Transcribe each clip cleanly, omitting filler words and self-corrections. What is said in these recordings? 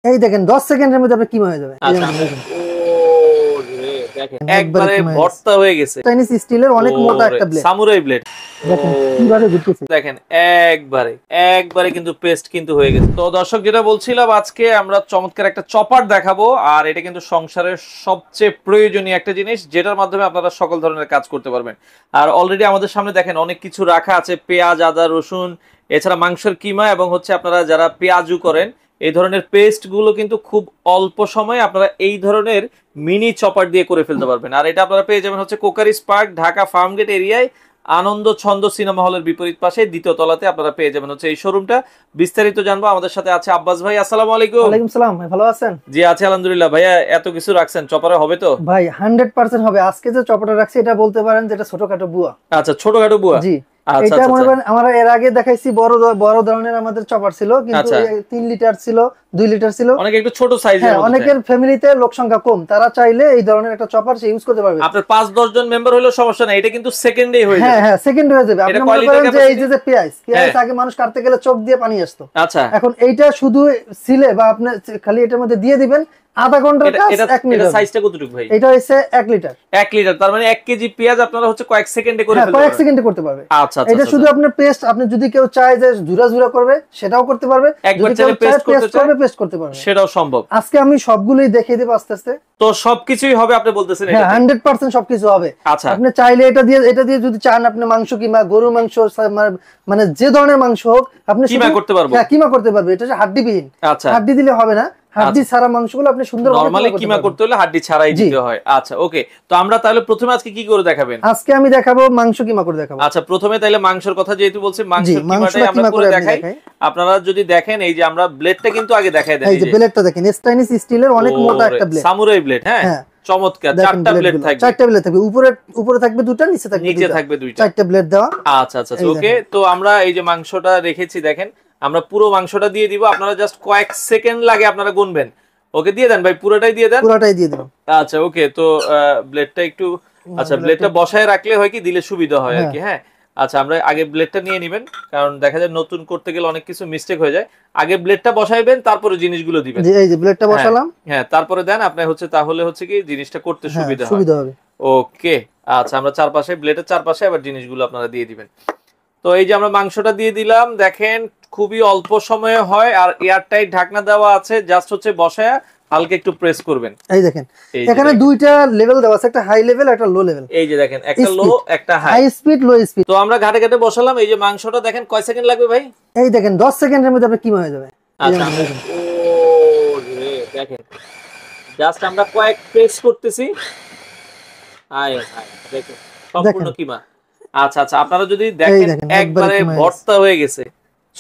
এই দেখেন 10 সেকেন্ডের মধ্যে আপনার কিমা হয়ে যাবে। আচ্ছা দেখেন একবারে ভর্তা হয়ে গেছে। চাইনিজ স্টিলের অনেক মোটা একটা ব্লেড, সামুরাই ব্লেড। দেখেন কিভাবে ঘুরতেছে, দেখেন একবারে কিন্তু পেস্ট কিন্তু হয়ে গেছে। তো দর্শক যেটা বলছিলাম, আজকে আমরা চমৎকার একটা চপার দেখাবো, আর এটা কিন্তু সংসারের সবচেয়ে প্রয়োজনীয় একটা জিনিস, যেটার মাধ্যমে আপনারা সকল ধরনের কাজ করতে পারবেন। আর অলরেডি আমাদের সামনে দেখেন অনেক কিছু রাখা আছে, পেঁয়াজ, আদা, রসুন, এছাড়া মাংসের কিমা, এবং হচ্ছে আপনারা যারা পেঁয়াজু করেন এই ধরনের পেস্ট গুলো কিন্তু খুব অল্প সময়ে আপনারা এই ধরনের মিনি চপার দিয়ে করে ফেলতে পারবেন। আর এটা আপনারা পেয়ে যাবেন হচ্ছে কোকারিস পার্ক, ঢাকা ফার্মগেট এরিয়ায়, আনন্দ ছন্দ সিনেমা হলের বিপরীত পাশে দ্বিতীয় তলাতে আপনারা পেয়ে যাবেন হচ্ছে এই শোরুমটা। বিস্তারিত জানবো, আমাদের সাথে আছে আব্বাস ভাই। আসসালামু আলাইকুম। ওয়ালাইকুম সালাম ভাই, ভালো আছেন? জি আছি আলহামদুলিল্লাহ। ভাইয়া এত কিছু রাখছেন, চপারে হবে তো? ভাই 100% হবে। আজকে যে চপারটা রাখছি এটা বলতে পারেন যে এটা ছোটখাটো বুয়া। আচ্ছা, ছোটখাটো বুয়া। জি, এটা মনে করেন আমরা এর আগে দেখাইছি বড় ধরনের আমাদের চপার ছিল, কিন্তু 3 লিটার ছিল, 2 লিটার ছিল, অনেক একটু ছোট সাইজের। অনেকের ফ্যামিলিতে লোক সংখ্যা কম, তারা চাইলে এই ধরনের একটা চপার সে ইউজ করতে পারবে। আপনার 5-10 জন মেম্বার হলেও সমস্যা নাই, এটা কিন্তু সেকেন্ডেই হয়ে যাবে। হ্যাঁ সেকেন্ড হয়ে যাবে। আপনি মনে করেন যে এই যে পেঁয়াজ আগে মানুষ কাটতে গেলে চোখ দিয়ে পানি আসতো, আচ্ছা এখন এইটা শুধু সিলে বা আপনি খালি এটার মধ্যে দিয়ে দিবেন, আধা ঘন্টার কাজ 1 মিনিট। এটা সাইজটা কতটুকু ভাই? এটা হচ্ছে 1 লিটার। 1 লিটার, তার মানে 1 কেজি পেঁয়াজ আপনারা হচ্ছে কয়েক সেকেন্ডে করে ফেলতে পারবেন। কয়েক সেকেন্ডে করতে পারবে। আচ্ছা, এটা শুধু আপনার পেস্ট, আপনি যদি কেউ চায় যে জুরা করবে সেটাও করতে পারবে, একবার চাইলে পেস্ট করতে পারবে, সেটাও সম্ভব। আজকে আমি সবগুলোই দেখিয়ে দেব আস্তে আস্তে। তো সবকিছুই হবে আপনি বলতেছেন? হ্যাঁ 100% সবকিছু হবে। আচ্ছা, আপনি চাইলে এটা দিয়ে যদি চান আপনি মাংস কিংবা গরুর মাংস, মানে যে ধরনের মাংস হোক আপনি কিমা করতে পারবেন। হ্যাঁ কিমা করতে পারবে। এটা হাড্ডি বিহীন। আচ্ছা, হাড্ডি দিলে হবে না, হাড্ডি ছাড়া মাংসগুলো আপনি সুন্দর নরমালি কিমা করতে হলে হাড্ডি ছাড়াই দিতে হয়। আচ্ছা ওকে, তো আমরা তাহলে প্রথমে আজকে কি করে দেখাবেন? আজকে আমি দেখাবো মাংস কিমা করে দেখাবো। আচ্ছা, প্রথমে তাহলে মাংসের কথা যেহেতু বলছি, মাংসের কিমাটাই আমরা করে দেখাই। আপনারা যদি দেখেন, এই যে আমরা ব্লেডটা কিন্তু আগে দেখাই দেন। এই যে ব্লেডটা দেখেন, চাইনিজ স্টিলের অনেক মোটা একটা ব্লেড, সামুরাই ব্লেড। হ্যাঁ চমৎকার, 4টা ব্লেড থাকবে। 4টা ব্লেড থাকবে, উপরে থাকবে 2টা, নিচে থাকবে 2টা, 4টা ব্লেড দেওয়া। আচ্ছা ওকে, তো আমরা এই যে মাংসটা রেখেছি দেখেন, আমরা পুরো মাংসটা দিয়ে দিব। আপনারা জাস্ট কয়েক সেকেন্ড লাগে আপনারা গুনবেন। ওকে, দিয়ে দেন ভাই, পুরোটাই দিয়ে দেন। পুরোটাই দিয়ে দেব। আচ্ছা ওকে, তো ব্লেডটা একটু, আচ্ছা ব্লেডটা বসায় রাখলে হয় কি, দিলে সুবিধা হয় আর কি। হ্যাঁ আচ্ছা, আমরা আগে ব্লেডটা নিয়ে নেবেন, কারণ দেখা যায় নতুন করতে গেলে অনেক কিছু মিস্টেক হয়ে যায়। আগে ব্লেডটা বসাইবেন, তারপরে জিনিসগুলো দিবেন। এই যে ব্লেডটা বসালাম, হ্যাঁ তারপরে দেন আপনি হচ্ছে, তাহলে হচ্ছে কি জিনিসটা করতে সুবিধা হবে। ওকে আচ্ছা, আমরা চারপাশে, ব্লেডের চারপাশে আবার জিনিসগুলো আপনারা দিয়ে দিবেন। তো এই যে আমরা মাংসটা দিয়ে দিলাম, দেখেন খুবই অল্প সময়ে হয়, আর এয়ারটাইট ঢাকনা দেওয়া আছে। জাস্ট হচ্ছে বসায়া হালকা একটু প্রেস করবেন। এই দেখেন এখানে দুইটা লেভেল দেওয়া আছে, একটা হাই লেভেল একটা লো লেভেল। এই যে দেখেন, একটা লো একটা হাই স্পিড, লো স্পিড। তো আমরা ঘাটে ঘাটে বসালাম। এই যে মাংসটা দেখেন কয় সেকেন্ড লাগবে ভাই? এই দেখেন 10 সেকেন্ডের মধ্যে আপনার কিমা হয়ে যাবে। আচ্ছা দেখেন, জাস্ট আমরা কয়েক প্রেস করতেছি, দেখেন সম্পূর্ণ কিমা। আচ্ছা আপনারা যদি দেখেন একবারে ভর্তা হয়ে গেছে,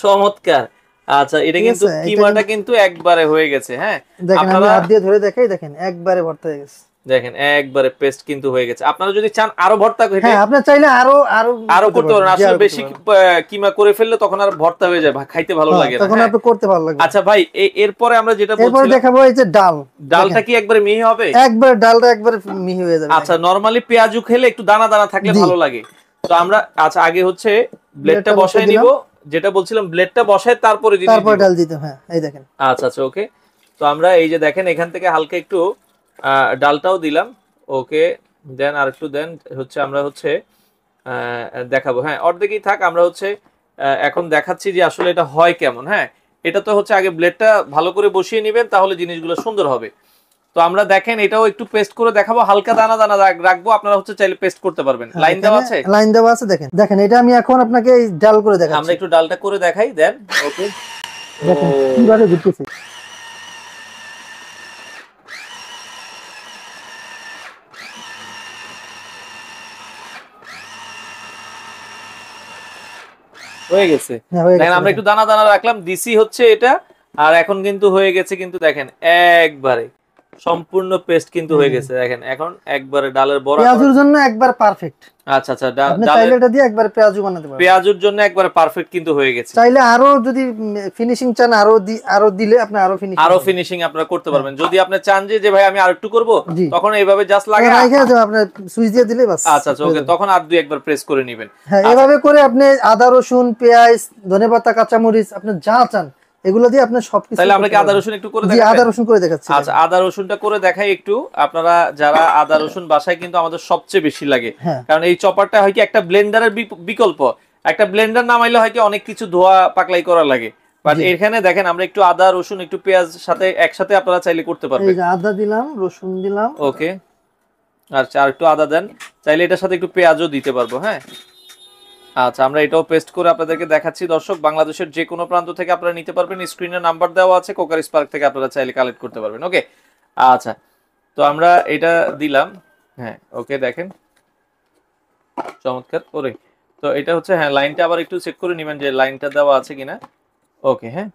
চমৎকার। আচ্ছা, এটা কিন্তু কিমাটা কিন্তু একবারে হয়ে গেছে। হ্যাঁ আপনারা হাত দিয়ে ধরে দেখাই, দেখেন একবারে ভর্তা হয়ে গেছে। দেখেন একবারে পেস্ট কিন্তু হয়ে গেছে। আপনারা যদি চান আরো ভর্তা করে, হ্যাঁ আপনারা চাইলে আরো করতে পারেন। আসলে বেশি কিমা করে ফেললে তখন আর ভর্তা হয়ে যায়, খাইতে ভালো লাগে না, তখন আপনি করতে ভালো লাগে। আচ্ছা ভাই, এরপরে আমরা যেটা বলছিলাম, এরপর দেখাবো এই যে ডালটা কি একবারে মিহি হবে? ডালটা একবারে মিহি হয়ে যাবে। আচ্ছা, নরমালি পেঁয়াজু খেলে একটু দানা দানা থাকলে ভালো লাগে। তো আমরা আচ্ছা আগে হচ্ছে ব্লেডটা বসায় নিব, যেটা বলছিলাম ব্লেডটা বসায় তারপরে ডাল দিতে। হ্যাঁ এই দেখেন। আচ্ছা ওকে, তো আমরা এই যে দেখেন এখান থেকে হালকা একটু ডালটাও দিলাম। ওকে দেন, আর একটু দেন, হচ্ছে আমরা হচ্ছে দেখাবো। হ্যাঁ অর্ধেকই থাক, আমরা হচ্ছে এখন দেখাচ্ছি যে আসলে এটা হয় কেমন। হ্যাঁ এটা তো হচ্ছে আগে ব্লেডটা ভালো করে বসিয়ে নেবেন, তাহলে জিনিসগুলো সুন্দর হবে। তো আমরা দেখেন এটাও একটু পেস্ট করে দেখাবো, হালকা দানা দানা রাখবো। আপনারা হচ্ছে চাইলে পেস্ট করতে পারবেন। লাইন দেওয়া আছে, দেখেন এটা আমি এখন আপনাকে ডাল করে দেখাচ্ছি। আমরা একটু ডালটা করে দেখাই দেন। ওকে দেখেন কিভাবে ঘুরতেছে। হয়ে গেছে। দেখেন আমরা একটু দানা দানা রাখলাম, দিছি হচ্ছে এটা, আর এখন কিন্তু হয়ে গেছে। কিন্তু দেখেন একবারে সম্পূর্ণ পেস্ট কিন্তু হয়ে গেছে। দেখেন এখন একবারে ডালের বড়া, পেঁয়াজুর জন্য একবার পারফেক্ট। আচ্ছা আপনি চাইলে এটা দিয়ে একবার পেঁয়াজু বানাতে পারেন। পেঁয়াজুর জন্য একবারে পারফেক্ট কিন্তু হয়ে গেছে। চাইলে আরো যদি ফিনিশিং চান, আরো দিলে আপনি আরো ফিনিশিং আপনারা করতে পারবেন। যদি আপনি চান যে ভাই আমি আরেকটু করব, তখন এইভাবে জাস্ট লাগায় আপনি সুইচ দিয়ে দিলে বাস। আচ্ছা ওকে, তখন আর দুই একবার প্রেস করে নেবেন। হ্যাঁ এভাবে করে আপনি আদা, রসুন, পেঁয়াজ, ধনেপাতা, কাঁচামরিচ আপনি যা চান এগুলো দিয়ে আপনি সবকিছু। তাহলে আমরা কি আদা রসুন একটু করে দেখাই? জি, আদা রসুন করে দেখাচ্ছি। আচ্ছা, আদা রসুনটা করে দেখাই একটু। আপনারা যারা আদা রসুন বাসায় কিন্তু আমাদের সবচেয়ে বেশি লাগে, কারণ এই চপারটা হয় কি একটা ব্লেন্ডারের বিকল্প। একটা ব্লেন্ডার নামাইলে হয় কি অনেক কিছু ধোয়া পাকলাই করা লাগে, বাট এখানে দেখেন আমরা একটু আদা রসুন একটু পেঁয়াজ সাথে একসাথে আপনারা চাইলে করতে পারবেন। এই যে আদা দিলাম, রসুন দিলাম। ওকে, আচ্ছা আর একটু আদা দেন, চাইলে এটার সাথে একটু পেঁয়াজও দিতে পারবো। হ্যাঁ, আচ্ছা আমরা এটাও পেস্ট করে আপনাদেরকে দেখাচ্ছি। দর্শক, বাংলাদেশের যে কোনো প্রান্ত থেকে আপনারা নিতে পারবেন, স্ক্রিনে নাম্বার দেওয়া আছে, কোকার স্পার্ক থেকে আপনারা চাইলে কালেক্ট করতে পারবেন। ওকে, আচ্ছা তো আমরা এটা দিলাম। হ্যাঁ ওকে, দেখেন চমৎকার করে। তো এটা হচ্ছে, হ্যাঁ লাইনটা আবার একটু চেক করে নেবেন যে লাইনটা দেওয়া আছে কিনা। ওকে, হ্যাঁ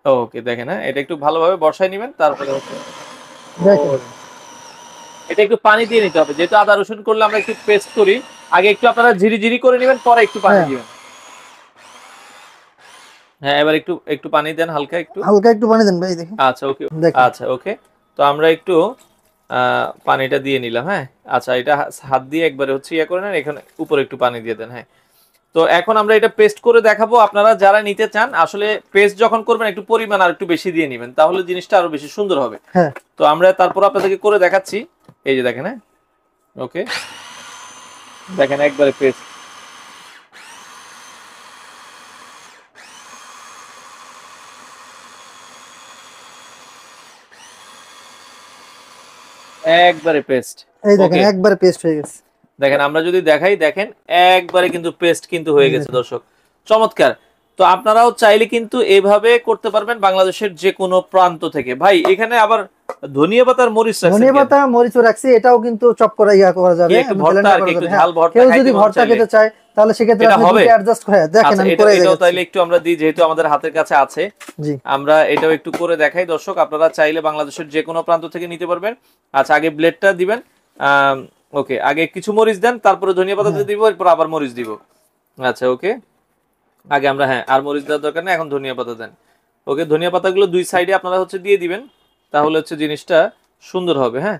ওকে, দেখেন হ্যাঁ এটা একটু ভালোভাবে বসায় নেবেন। তারপরে হচ্ছে এটা একটু পানি দিয়ে নিতে হবে, যেহেতু আদা রসুন করলে আমরা একটু পেস্ট করি, আগে একটু আপনারা ঝিরি করে নেবেন, পরে একটু পানি দিবেন। হ্যাঁ এবার একটু পানি দেন, হালকা একটু পানি দেন ভাই, দেখেন। আচ্ছা ওকে, আচ্ছা ওকে, তো আমরা একটু পানিটা দিয়ে নিলাম। হ্যাঁ আচ্ছা, এটা হাত দিয়ে একবারে হচ্ছে ইয়া করে নেন, এখানে উপরে একটু পানি দিয়ে দেন। হ্যাঁ, তো এখন আমরা এটা পেস্ট করে দেখাবো। আপনারা যারা নিতে চান, আসলে পেস্ট যখন করবেন একটু পরিমাণ আর একটু বেশি দিয়ে নেবেন, তাহলে জিনিসটা আরো বেশি সুন্দর হবে। তো আমরা তারপর আপনাদেরকে করে দেখাচ্ছি। এই যে দেখেন, হ্যাঁ ওকে, দেখেন একবারে পেস্ট। একবারে পেস্ট, এই দেখেন একবারে পেস্ট হয়ে গেছে। দেখেন আমরা যদি দেখাই, দেখেন একবারে কিন্তু পেস্ট কিন্তু হয়ে গেছে দর্শক, চমৎকার। তো আপনারাও চাইলে কিন্তু এইভাবে করতে পারবেন বাংলাদেশের যে কোনো প্রান্ত থেকে। ভাই এখানে আবার ধনিয়া পাতার মরিচ রাখছি, ধনিয়া পাতা মরিচও রাখছি, এটাও কিন্তু চপ করা ইয়া করা যাবে, একটু ভর্তা আর একটু ঝাল ভর্তা, কেউ যদি ভর্তা খেতে চায় তাহলে সেক্ষেত্রে আপনি একটু অ্যাডজাস্ট করে দেখেন। আমি করে দেখাচ্ছি, এটাও তাইলে একটু আমরা দিই, যেহেতু আমাদের হাতের কাছে আছে। জি, আমরা এটাও একটু করে দেখাই দর্শক, আপনারা চাইলে বাংলাদেশের যে কোনো প্রান্ত থেকে নিতে পারবেন। আচ্ছা আগে ব্লেডটা দিবেন, ওকে আগে কিছু মরিচ দেন, তারপরে ধনিয়া পাতা দিব, এরপর আবার মরিচ দিব। আচ্ছা ওকে, আগে আমরা, হ্যাঁ আর মরিচ দেওয়ার দরকার নেই, এখন ধনিয়া পাতা দেন। ওকে, ধনিয়া পাতাগুলো দুই সাইডে আপনারা হচ্ছে দিয়ে দিবেন, তাহলে হচ্ছে জিনিসটা সুন্দর হবে। হ্যাঁ,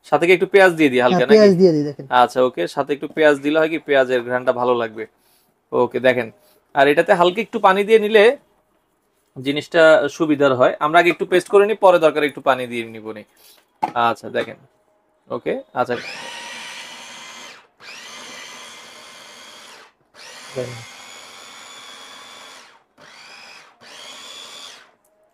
সাথে একটু পেঁয়াজ দিয়ে দিই হালকা, পেঁয়াজ দিয়ে দিই, দেখেন। আচ্ছা ওকে, সাথে একটু পেঁয়াজ দিলে হয় কি পেঁয়াজের ঘ্রাণটা ভালো লাগবে। ওকে দেখেন, আর এটাতে হালকা একটু পানি দিয়ে নিলে জিনিসটা সুবিধার হয়। আমরা আগে একটু পেস্ট করে নিই, পরে দরকার একটু পানি দিয়ে নিব নি। আচ্ছা দেখেন, ওকে আচ্ছা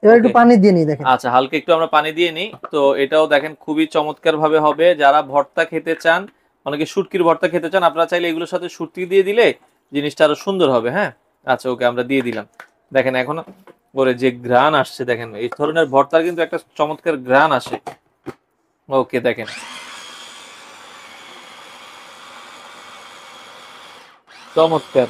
এবার একটু পানি দিয়ে নিই, দেখেন। আচ্ছা হালকা একটু আমরা পানি দিয়ে নিই। তো এটাও দেখেন খুবই চমৎকার ভাবে হবে। যারা ভর্তা খেতে চান, অনেকে শুটকির ভর্তা খেতে চান, আপনারা চাইলে এগুলোর সাথে শুটকি দিয়ে দিলে জিনিসটা আরো সুন্দর হবে। হ্যাঁ আচ্ছা ওকে, আমরা দিয়ে দিলাম। দেখেন এখন ওরে যে ঘ্রাণ আসছে, দেখেন এই ধরনের ভর্তার কিন্তু একটা চমৎকার ঘ্রাণ আসে। ওকে দেখেন, চমৎকার।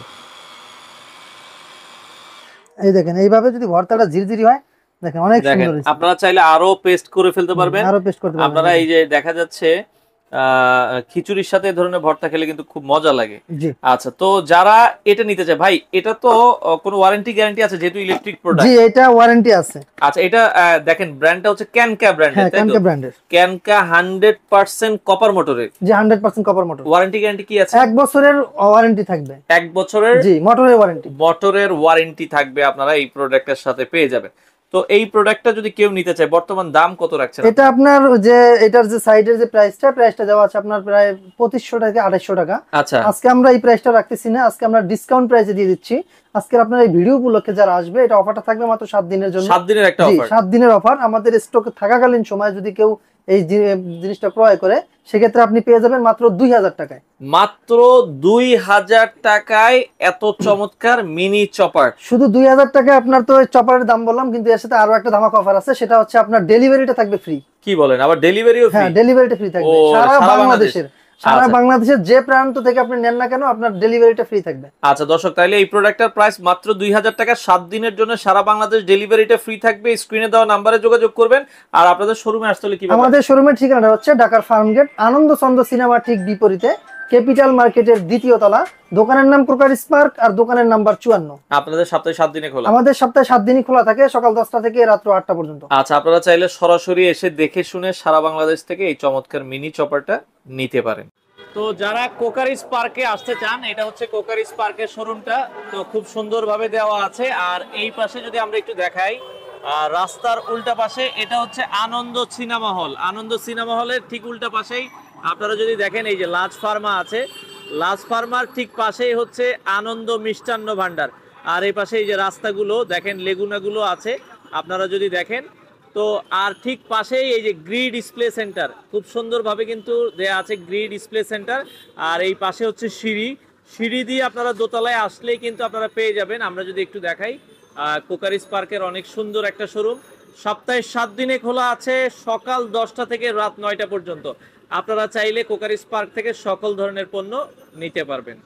এই দেখেন এইভাবে যদি ভর্তাটা ঝিরঝিরি হয়, দেখেন অনেক সুন্দর হয়েছে। আপনারা চাইলে আরো পেস্ট করে ফেলতে পারবেন, আরো পেস্ট করতে পারবেন। আপনারা এই যে দেখা যাচ্ছে খিচুড়ির সাথে ধরনের ভর্তা খেলে কিন্তু খুব মজা লাগে। আচ্ছা, তো যারা এটা নিতে চায়, ভাই এটা তো কোনো ওয়ারেন্টি গ্যারান্টি আছে যেহেতু ইলেকট্রিক প্রোডাক্ট? জি, এটা ওয়ারেন্টি আছে। আচ্ছা, এটা দেখেন ব্র্যান্ডটা হচ্ছে ক্যানকা ব্র্যান্ডের, তাই তো? ক্যানকা ব্র্যান্ডের, ক্যানকা 100% কপার মোটরের। জি, 100% কপার মোটর। ওয়ারেন্টি গ্যারান্টি কি আছে? 1 বছরের ওয়ারেন্টি থাকবে। 1 বছরের, জি, মোটরের ওয়ারেন্টি, মোটরের ওয়ারেন্টি থাকবে, আপনারা এই প্রোডাক্টের সাথে পেয়ে যাবেন। তো এই প্রোডাক্টটা যদি কেউ নিতে চায়, বর্তমান দাম কত রাখছেন? এটা আপনার যে এটার যে সাইডের যে প্রাইসটা দেওয়া আছে আপনার প্রায় 2500 টাকা 2800 টাকা। আচ্ছা, আজকে আমরা এই প্রাইসটা রাখতেছি না, আজকে আমরা ডিসকাউন্ট প্রাইসে দিয়ে দিচ্ছি। আজকে আপনার এই ভিডিও উপলক্ষে যারা আসবে, এটা অফারটা থাকবে মাত্র 7 দিনের জন্য। 7 দিনের একটা অফার? 7 দিনের অফার। আমাদের স্টক থাকাকালীন সময় যদি কেউ এই জিনিসটা ক্রয় করে, সেক্ষেত্রে আপনি পেয়ে যাবেন মাত্র 2000 টাকায়। মাত্র 2000 টাকায় এত চমৎকার মিনি চপার। শুধু 2000 টাকায় আপনার তো চপারের দাম বললাম, কিন্তু এর সাথে আরো একটা ধামাকা অফার আছে, সেটা হচ্ছে আপনার ডেলিভারিটা থাকবে ফ্রি। কি বলেন, আবার ডেলিভারিও ফ্রি? হ্যাঁ, ডেলিভারিটা ফ্রি থাকবে সারা বাংলাদেশের। সারা বাংলাদেশের যে প্রান্ত থেকে আপনি নেন না কেন, আপনার ডেলিভারিটা ফ্রি থাকবে। আচ্ছা দর্শক, তাহলে এই প্রোডাক্টের প্রাইস মাত্র 2000 টাকা, 7 দিনের জন্য সারা বাংলাদেশ ডেলিভারিটা ফ্রি থাকবে। স্ক্রিনে দেওয়া নম্বরে যোগাযোগ করবেন। আর আপনাদের শোরুমে আসতে হলে কি? আমাদের শোরুমের ঠিকানাটা হচ্ছে ঢাকার ফার্মগেট, আনন্দচন্দ্র সিনেমা ঠিক বিপরীতে, ক্যাপিটাল মার্কেটের 2য় তলা। দোকানের নাম কোকার স্পার্ক আর দোকানের নাম্বার 54। আপনাদের সপ্তাহে 7 দিনে খোলা? আমাদের সপ্তাহে 7 দিনই খোলা থাকে, সকাল 10টা থেকে রাত 8টা পর্যন্ত। আচ্ছা, আপনারা চাইলে সরাসরি এসে দেখে শুনে সারা বাংলাদেশ থেকে এই চমৎকার মিনি চপারটা নিতে পারেন। তো যারা কোকারিস পার্কে আসতে চান, এটা হচ্ছে কোকারিস পার্কের শোরুমটা, তো খুব সুন্দরভাবে দেওয়া আছে। আর এই পাশে যদি আমরা একটু দেখাই, রাস্তার উল্টা পাশে এটা হচ্ছে আনন্দ সিনেমা হল। আনন্দ সিনেমা হলের ঠিক উল্টা পাশেই আপনারা যদি দেখেন এই যে লাজ ফার্মা আছে, লাজ ফার্মার ঠিক পাশেই হচ্ছে আনন্দ মিষ্টান্ন ভান্ডার। আর এই পাশে এই যে রাস্তাগুলো দেখেন, লেগুনাগুলো আছে আপনারা যদি দেখেন। তো আর ঠিক পাশেই এই যে গ্রি ডিসপ্লে সেন্টার, খুব সুন্দরভাবে কিন্তু দেয়া আছে গ্রি ডিসপ্লে সেন্টার। আর এই পাশে হচ্ছে সিঁড়ি, সিঁড়ি দিয়ে আপনারা দোতলায় আসলেই কিন্তু আপনারা পেয়ে যাবেন। আমরা যদি একটু দেখাই, কোকারিস পার্কের অনেক সুন্দর একটা শোরুম, সপ্তাহে 7 দিনে খোলা আছে, সকাল 10টা থেকে রাত 9টা পর্যন্ত। আপনারা চাইলে কোকারিস পার্ক থেকে সকল ধরনের পণ্য নিতে পারবেন।